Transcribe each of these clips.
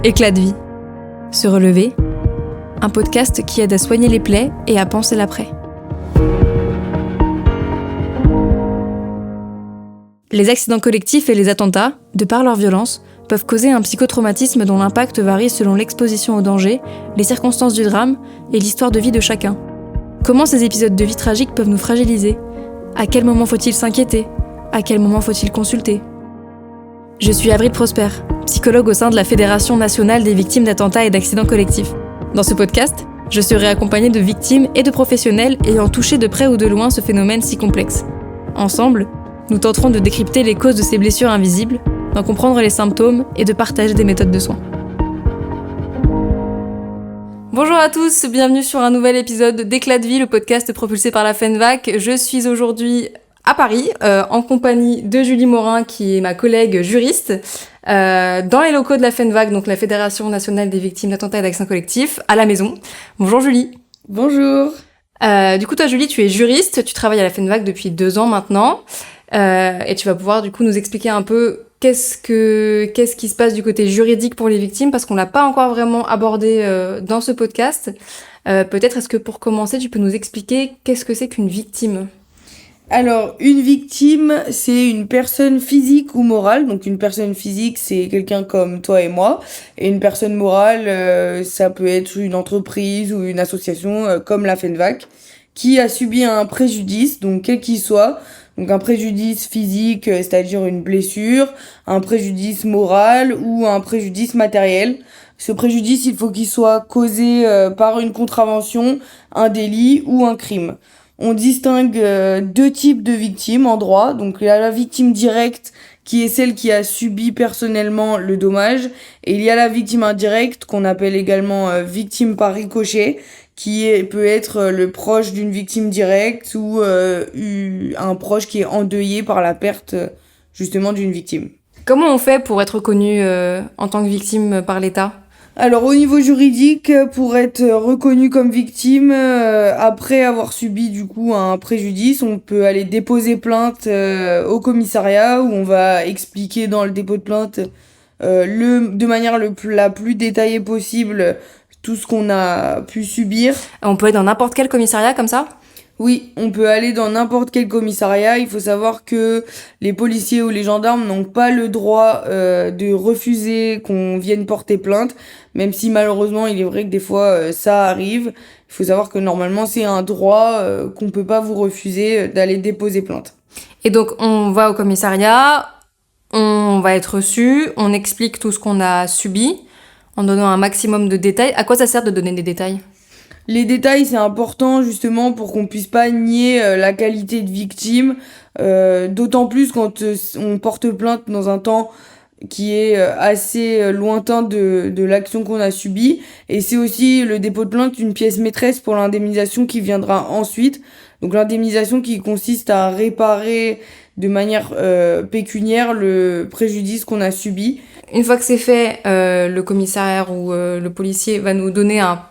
Éclat de vie. Se relever. Un podcast qui aide à soigner les plaies et à penser l'après. Les accidents collectifs et les attentats, de par leur violence, peuvent causer un psychotraumatisme dont l'impact varie selon l'exposition au danger, les circonstances du drame et l'histoire de vie de chacun. Comment ces épisodes de vie tragiques peuvent nous fragiliser ? À quel moment faut-il s'inquiéter ? À quel moment faut-il consulter ? Je suis Avril Prosper, psychologue au sein de la Fédération nationale des victimes d'attentats et d'accidents collectifs. Dans ce podcast, je serai accompagnée de victimes et de professionnels ayant touché de près ou de loin ce phénomène si complexe. Ensemble, nous tenterons de décrypter les causes de ces blessures invisibles, d'en comprendre les symptômes et de partager des méthodes de soins. Bonjour à tous, bienvenue sur un nouvel épisode d'Éclat de vie, le podcast propulsé par la FENVAC. Je suis aujourd'hui à Paris, en compagnie de Julie Morin, qui est ma collègue juriste, dans les locaux de la FENVAC, donc la Fédération nationale des victimes d'attentats et d'accidents collectifs, à la maison. Bonjour Julie. Bonjour. Du coup, toi Julie, tu es juriste, tu travailles à la FENVAC depuis 2 ans maintenant, et tu vas pouvoir du coup nous expliquer un peu qu'est-ce qui se passe du côté juridique pour les victimes, parce qu'on l'a pas encore vraiment abordé dans ce podcast. Peut-être, est-ce que pour commencer, tu peux nous expliquer qu'est-ce que c'est qu'une victime ? Alors, une victime, c'est une personne physique ou morale. Donc, une personne physique, c'est quelqu'un comme toi et moi. Et une personne morale, ça peut être une entreprise ou une association comme la FENVAC, qui a subi un préjudice, donc quel qu'il soit. Donc, un préjudice physique, c'est-à-dire une blessure, un préjudice moral ou un préjudice matériel. Ce préjudice, il faut qu'il soit causé par une contravention, un délit ou un crime. On distingue 2 types de victimes en droit. Donc, il y a la victime directe, qui est celle qui a subi personnellement le dommage. Et il y a la victime indirecte, qu'on appelle également victime par ricochet, peut être le proche d'une victime directe ou un proche qui est endeuillé par la perte, justement, d'une victime. Comment on fait pour être reconnu en tant que victime par l'État ? Alors au niveau juridique, pour être reconnu comme victime, après avoir subi du coup un préjudice, on peut aller déposer plainte au commissariat où on va expliquer dans le dépôt de plainte de manière la plus détaillée possible tout ce qu'on a pu subir. On peut être dans n'importe quel commissariat comme ça ? Oui, on peut aller dans n'importe quel commissariat. Il faut savoir que les policiers ou les gendarmes n'ont pas le droit de refuser qu'on vienne porter plainte, même si malheureusement il est vrai que des fois ça arrive. Il faut savoir que normalement c'est un droit qu'on peut pas vous refuser d'aller déposer plainte. Et donc on va au commissariat, on va être reçu, on explique tout ce qu'on a subi en donnant un maximum de détails. À quoi ça sert de donner des détails ? Les détails, c'est important justement pour qu'on puisse pas nier la qualité de victime, d'autant plus quand on porte plainte dans un temps qui est assez lointain de l'action qu'on a subie. Et c'est aussi le dépôt de plainte une pièce maîtresse pour l'indemnisation qui viendra ensuite. Donc l'indemnisation qui consiste à réparer de manière pécuniaire le préjudice qu'on a subi. Une fois que c'est fait, le commissaire ou le policier va nous donner un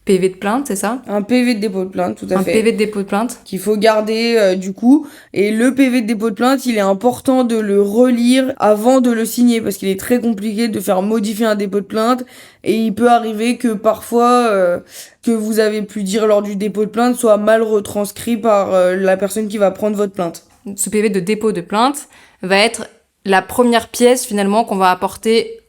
PV de plainte, c'est ça ? Un PV de dépôt de plainte, tout à fait. Un PV de dépôt de plainte. Qu'il faut garder du coup. Et le PV de dépôt de plainte, il est important de le relire avant de le signer parce qu'il est très compliqué de faire modifier un dépôt de plainte. Et il peut arriver que parfois, que vous avez pu dire lors du dépôt de plainte soit mal retranscrit par la personne qui va prendre votre plainte. Ce PV de dépôt de plainte va être la première pièce finalement qu'on va apporter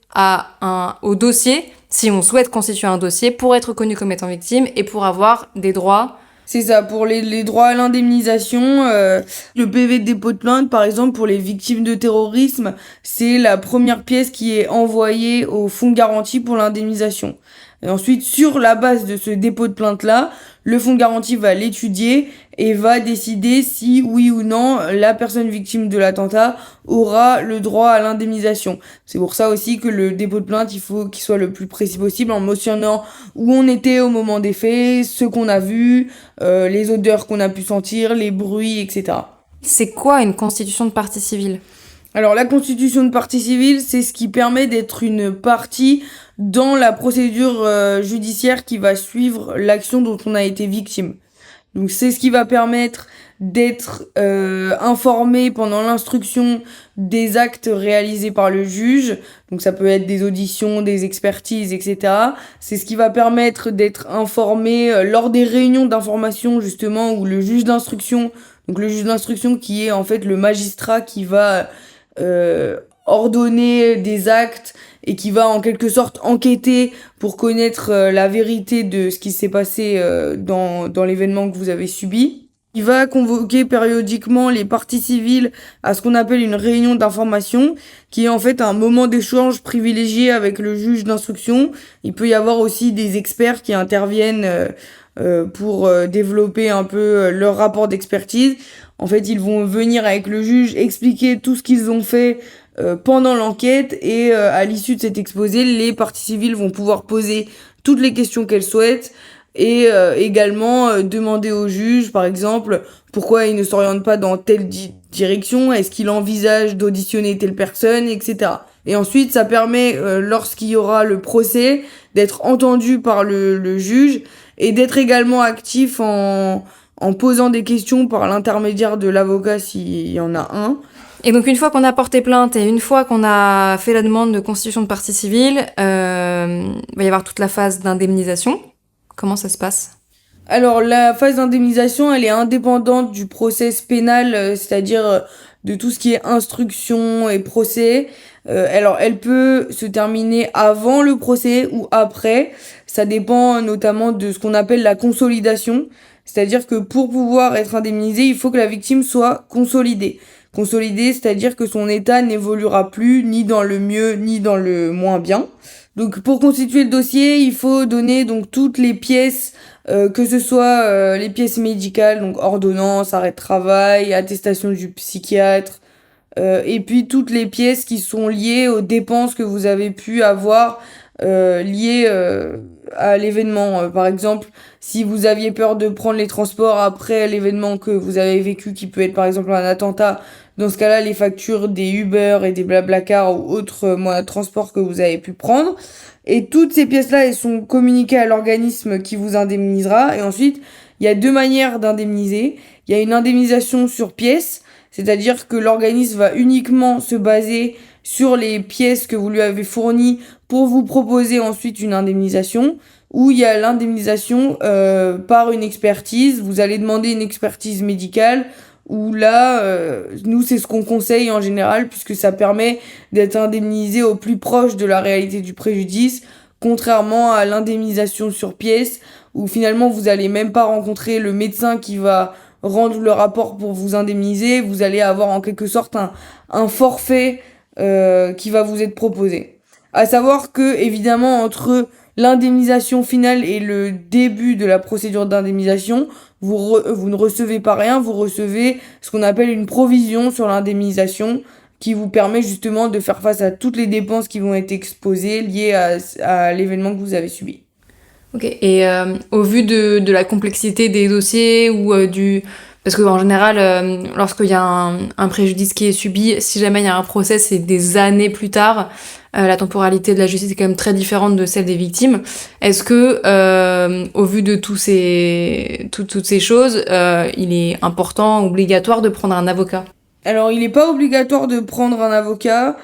au dossier si on souhaite constituer un dossier pour être reconnu comme étant victime et pour avoir des droits. C'est ça, pour les droits à l'indemnisation, le PV de dépôt de plainte, par exemple, pour les victimes de terrorisme, c'est la première pièce qui est envoyée au fonds de garantie pour l'indemnisation. Et ensuite, sur la base de ce dépôt de plainte-là, le fonds de garantie va l'étudier et va décider si, oui ou non, la personne victime de l'attentat aura le droit à l'indemnisation. C'est pour ça aussi que le dépôt de plainte, il faut qu'il soit le plus précis possible en mentionnant où on était au moment des faits, ce qu'on a vu, les odeurs qu'on a pu sentir, les bruits, etc. C'est quoi une constitution de partie civile ? Alors la constitution de partie civile, c'est ce qui permet d'être une partie dans la procédure judiciaire qui va suivre l'action dont on a été victime. Donc c'est ce qui va permettre d'être informé pendant l'instruction des actes réalisés par le juge. Donc ça peut être des auditions, des expertises, etc. C'est ce qui va permettre d'être informé lors des réunions d'information, justement, où le juge d'instruction, donc le juge d'instruction qui est en fait le magistrat qui va ordonner des actes et qui va en quelque sorte enquêter pour connaître la vérité de ce qui s'est passé dans l'événement que vous avez subi. Il va convoquer périodiquement les parties civiles à ce qu'on appelle une réunion d'information, qui est en fait un moment d'échange privilégié avec le juge d'instruction. Il peut y avoir aussi des experts qui interviennent pour développer un peu leur rapport d'expertise. En fait, ils vont venir avec le juge expliquer tout ce qu'ils ont fait pendant l'enquête et à l'issue de cet exposé, les parties civiles vont pouvoir poser toutes les questions qu'elles souhaitent et également demander au juge, par exemple, pourquoi il ne s'oriente pas dans telle direction, est-ce qu'il envisage d'auditionner telle personne, etc. Et ensuite, ça permet, lorsqu'il y aura le procès, d'être entendu par le juge et d'être également actif en posant des questions par l'intermédiaire de l'avocat s'il y en a un. Et donc une fois qu'on a porté plainte et une fois qu'on a fait la demande de constitution de partie civile, il va y avoir toute la phase d'indemnisation. Comment ça se passe ? Alors la phase d'indemnisation, elle est indépendante du process pénal, c'est-à-dire de tout ce qui est instruction et procès. Alors elle peut se terminer avant le procès ou après. Ça dépend notamment de ce qu'on appelle la consolidation. C'est-à-dire que pour pouvoir être indemnisé, il faut que la victime soit consolidée. Consolidée, c'est-à-dire que son état n'évoluera plus ni dans le mieux ni dans le moins bien. Donc pour constituer le dossier, il faut donner donc toutes les pièces, que ce soit les pièces médicales, donc ordonnance, arrêt de travail, attestation du psychiatre, et puis toutes les pièces qui sont liées aux dépenses que vous avez pu avoir liées à l'événement. Par exemple, si vous aviez peur de prendre les transports après l'événement que vous avez vécu, qui peut être par exemple un attentat, dans ce cas-là, les factures des Uber et des Blablacar ou autres moyens de transport que vous avez pu prendre. Et toutes ces pièces-là, elles sont communiquées à l'organisme qui vous indemnisera. Et ensuite, il y a deux manières d'indemniser. Il y a une indemnisation sur pièces, c'est-à-dire que l'organisme va uniquement se baser sur les pièces que vous lui avez fournies pour vous proposer ensuite une indemnisation. Ou il y a l'indemnisation par une expertise. Vous allez demander une expertise médicale, où là, nous, c'est ce qu'on conseille en général, puisque ça permet d'être indemnisé au plus proche de la réalité du préjudice, contrairement à l'indemnisation sur pièce, où finalement, vous allez même pas rencontrer le médecin qui va rendre le rapport pour vous indemniser, vous allez avoir en quelque sorte un forfait qui va vous être proposé. À savoir que, évidemment, entre l'indemnisation finale et le début de la procédure d'indemnisation, vous ne recevez pas rien, vous recevez ce qu'on appelle une provision sur l'indemnisation qui vous permet justement de faire face à toutes les dépenses qui vont être exposées liées à l'événement que vous avez subi. Ok, et au vu de la complexité des dossiers ou Parce qu'en général, lorsqu'il y a un préjudice qui est subi, si jamais il y a un procès, c'est des années plus tard. La temporalité de la justice est quand même très différente de celle des victimes. Est-ce que, au vu de toutes ces choses, il est important, obligatoire de prendre un avocat ? Alors, il n'est pas obligatoire de prendre un avocat.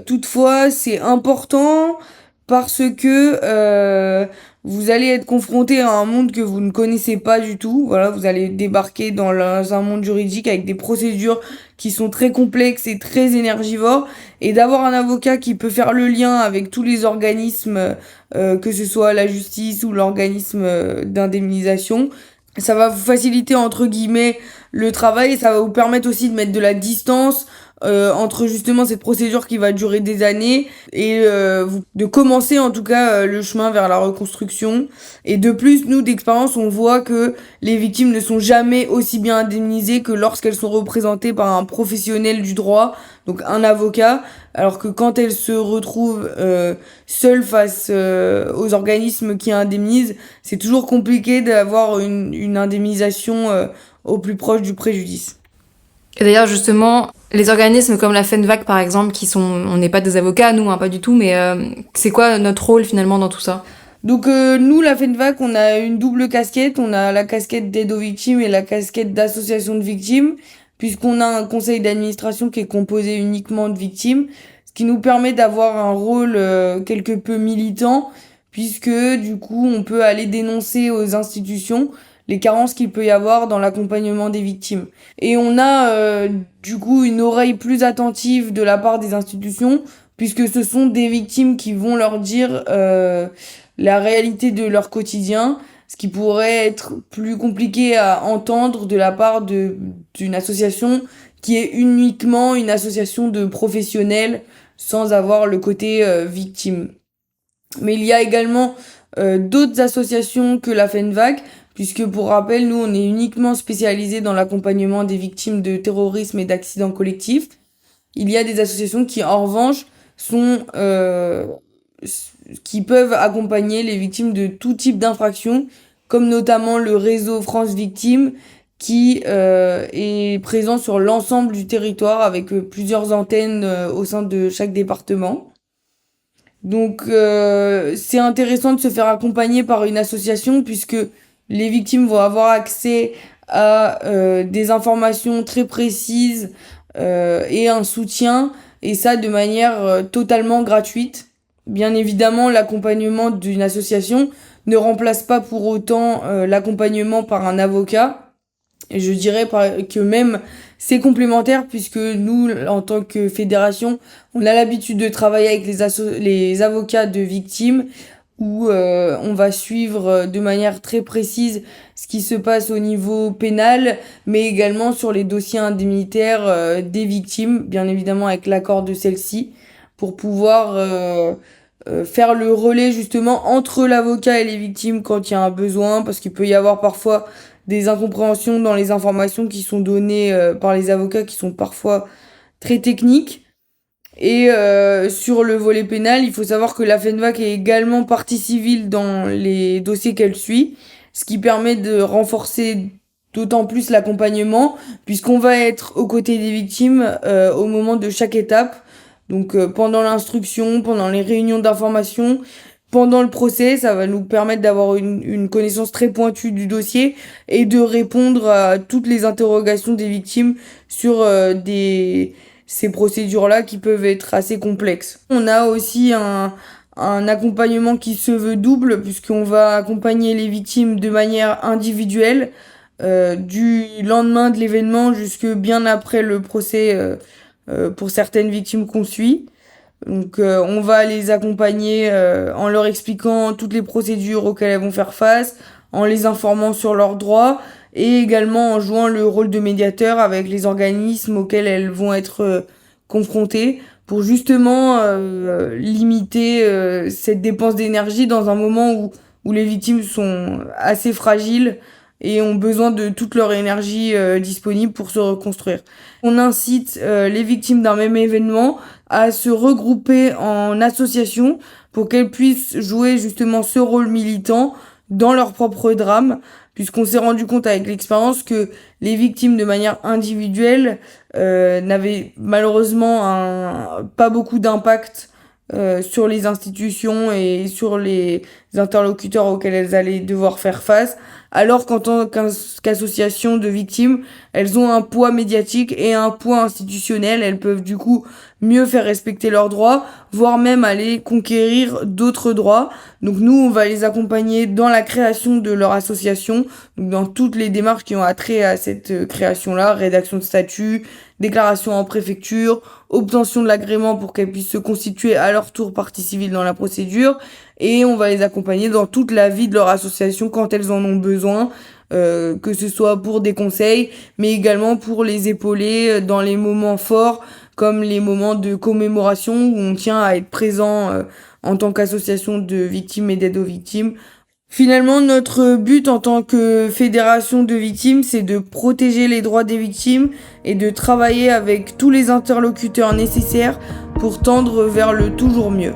Toutefois, c'est important parce que vous allez être confronté à un monde que vous ne connaissez pas du tout. Voilà, vous allez débarquer dans un monde juridique avec des procédures qui sont très complexes et très énergivores. Et d'avoir un avocat qui peut faire le lien avec tous les organismes, que ce soit la justice ou l'organisme d'indemnisation, ça va vous faciliter, entre guillemets, le travail et ça va vous permettre aussi de mettre de la distance entre justement cette procédure qui va durer des années et de commencer en tout cas le chemin vers la reconstruction. Et de plus, nous d'expérience, on voit que les victimes ne sont jamais aussi bien indemnisées que lorsqu'elles sont représentées par un professionnel du droit, donc un avocat, alors que quand elles se retrouvent seules face aux organismes qui indemnisent, c'est toujours compliqué d'avoir une indemnisation au plus proche du préjudice. Et d'ailleurs, justement, les organismes comme la FENVAC, par exemple, on n'est pas des avocats, nous, pas du tout, mais c'est quoi notre rôle finalement dans tout ça ? Donc nous, la FENVAC, on a une double casquette. On a la casquette d'aide aux victimes et la casquette d'association de victimes, puisqu'on a un conseil d'administration qui est composé uniquement de victimes, ce qui nous permet d'avoir un rôle quelque peu militant, puisque du coup, on peut aller dénoncer aux institutions les carences qu'il peut y avoir dans l'accompagnement des victimes. Et on a du coup une oreille plus attentive de la part des institutions, puisque ce sont des victimes qui vont leur dire la réalité de leur quotidien, ce qui pourrait être plus compliqué à entendre de la part d'une association qui est uniquement une association de professionnels sans avoir le côté victime. Mais il y a également d'autres associations que la FENVAC, puisque pour rappel, nous, on est uniquement spécialisé dans l'accompagnement des victimes de terrorisme et d'accidents collectifs. Il y a des associations qui, en revanche, qui peuvent accompagner les victimes de tout type d'infractions, comme notamment le réseau France Victimes, qui est présent sur l'ensemble du territoire avec plusieurs antennes au sein de chaque département. Donc c'est intéressant de se faire accompagner par une association, puisque les victimes vont avoir accès à des informations très précises et un soutien, et ça de manière totalement gratuite. Bien évidemment, l'accompagnement d'une association ne remplace pas pour autant l'accompagnement par un avocat. Et je dirais que même c'est complémentaire, puisque nous, en tant que fédération, on a l'habitude de travailler avec les avocats de victimes, où on va suivre de manière très précise ce qui se passe au niveau pénal, mais également sur les dossiers indemnitaires des victimes, bien évidemment avec l'accord de celle-ci, pour pouvoir faire le relais justement entre l'avocat et les victimes quand il y a un besoin, parce qu'il peut y avoir parfois des incompréhensions dans les informations qui sont données par les avocats, qui sont parfois très techniques. Et sur le volet pénal, il faut savoir que la FENVAC est également partie civile dans les dossiers qu'elle suit, ce qui permet de renforcer d'autant plus l'accompagnement, puisqu'on va être aux côtés des victimes au moment de chaque étape. Donc pendant l'instruction, pendant les réunions d'information, pendant le procès, ça va nous permettre d'avoir une connaissance très pointue du dossier et de répondre à toutes les interrogations des victimes sur ces procédures-là qui peuvent être assez complexes. On a aussi un accompagnement qui se veut double, puisqu'on va accompagner les victimes de manière individuelle du lendemain de l'événement jusque bien après le procès pour certaines victimes qu'on suit. Donc on va les accompagner en leur expliquant toutes les procédures auxquelles elles vont faire face, en les informant sur leurs droits, et également en jouant le rôle de médiateur avec les organismes auxquels elles vont être confrontées, pour justement limiter cette dépense d'énergie dans un moment où les victimes sont assez fragiles et ont besoin de toute leur énergie disponible pour se reconstruire. On incite les victimes d'un même événement à se regrouper en association pour qu'elles puissent jouer justement ce rôle militant dans leur propre drame, puisqu'on s'est rendu compte avec l'expérience que les victimes de manière individuelle n'avaient malheureusement pas beaucoup d'impact sur les institutions et sur les interlocuteurs auxquels elles allaient devoir faire face, alors qu'en tant qu'association de victimes, elles ont un poids médiatique et un poids institutionnel. Elles peuvent du coup mieux faire respecter leurs droits, voire même aller conquérir d'autres droits. Donc nous, on va les accompagner dans la création de leur association, donc dans toutes les démarches qui ont attrait à cette création-là: rédaction de statut, déclaration en préfecture, obtention de l'agrément pour qu'elles puissent se constituer à leur tour partie civile dans la procédure, et on va les accompagner dans toute la vie de leur association quand elles en ont besoin, que ce soit pour des conseils, mais également pour les épauler dans les moments forts, comme les moments de commémoration où on tient à être présent en tant qu'association de victimes et d'aide aux victimes. Finalement, notre but en tant que fédération de victimes, c'est de protéger les droits des victimes et de travailler avec tous les interlocuteurs nécessaires pour tendre vers le toujours mieux.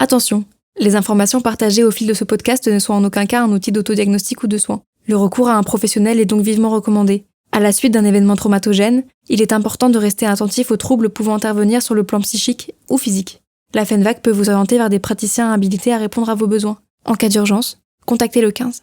Attention, les informations partagées au fil de ce podcast ne sont en aucun cas un outil d'autodiagnostic ou de soins. Le recours à un professionnel est donc vivement recommandé. À la suite d'un événement traumatogène, Il est important de rester attentif aux troubles pouvant intervenir sur le plan psychique ou physique. La FENVAC peut vous orienter vers des praticiens habilités à répondre à vos besoins. En cas d'urgence, contactez le 15.